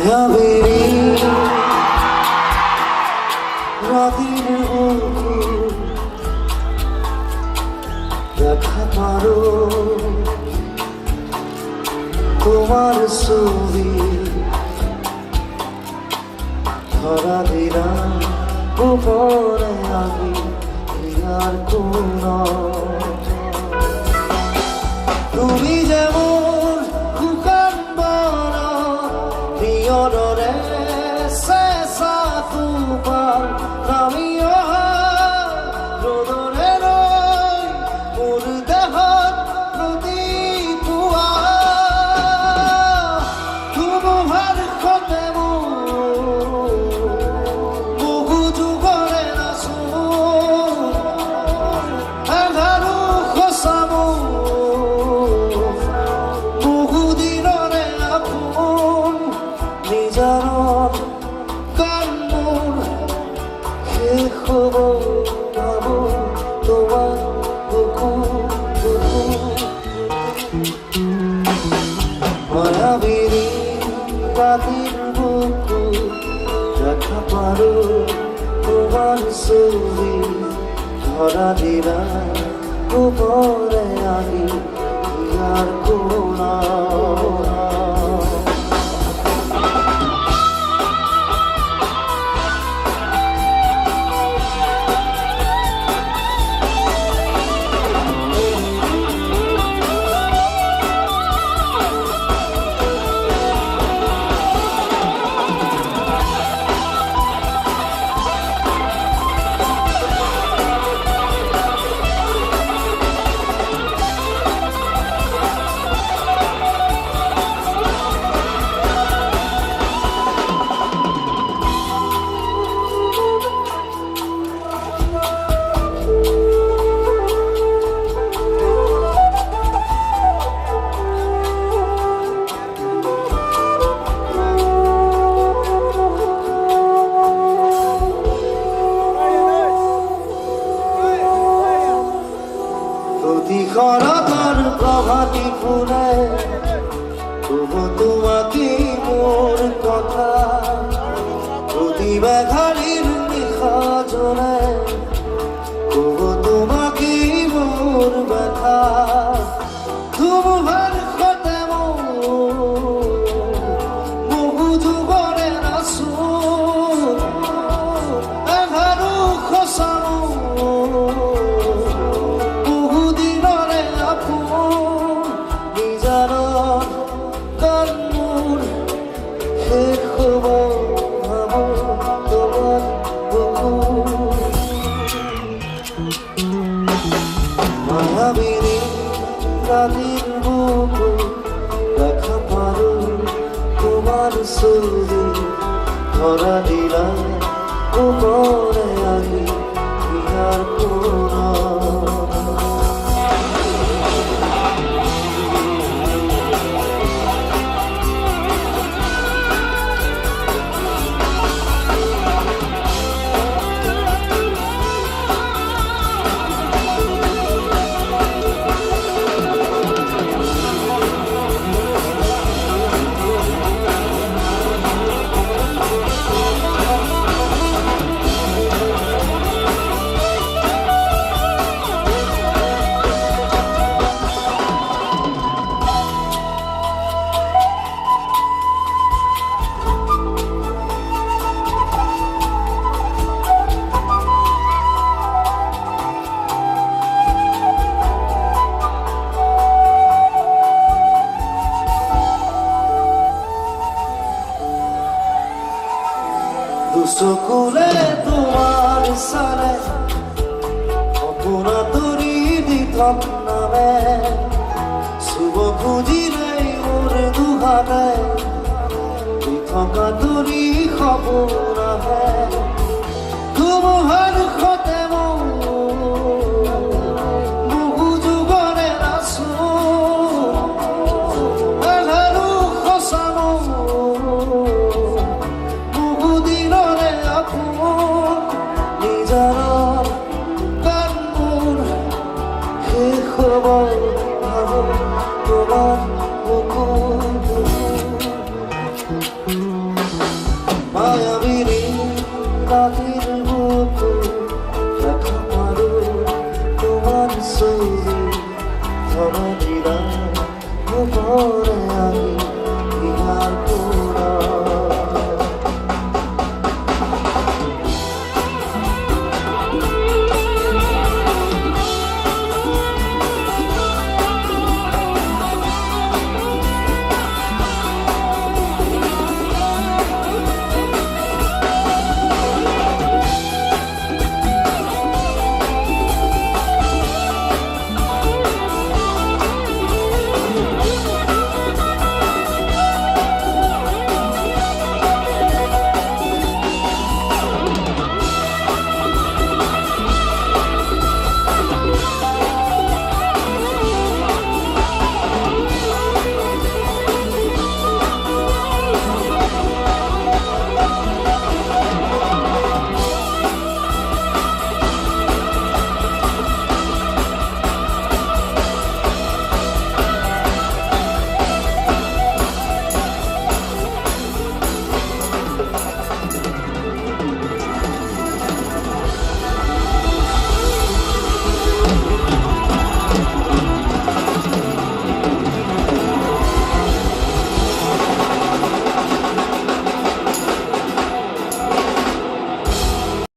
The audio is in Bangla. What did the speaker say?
মায়াবেরি রাতের বুকুর দেখা পারো তোমার ছবি ধরা দিলাম উপরে আমি আর কোন তুমি যেমন কুকান বড় প্রিয়রে শেষা তোমার নামিও রোদরে রই মোর দেহ নদী পুয়া তোমার খতে বহু যুগরে নাচো আধারু খসামো বহুদিনরে আপন নিজার কান্মুর শেষ হব ভাবো তোমার মায়াবেরি রাতের বুকু দেখা পারো তোমার ছবি ধরা দিলা উপরে আমি আর কোন প্রতিকরতার প্রভাতী ফুলে তবু তোমাকে মোর কথা প্রতিবাঘালির নিখা জোরে তবু তোমাকে মোর ব্যথা তোমার খতে বহু যুগরে নাচো আধারু খসামো মায়াবেরি রাতের বুকু দেখা পারো তোমার ছবি ধরা দিলা উপরে আমি আর কোন দুসকুলে তোমার সারে অপুনা তরি দিতম নামে শুভ খুঁজিলে ওর দুহাতে থকা তরি খবর আহে তোমার খতে বহু যুগরে নাচো আধারু খসামো নিজার কান্মুর শেষ হব ভাবো তোমার মুকুর চৌধুরী ধরণী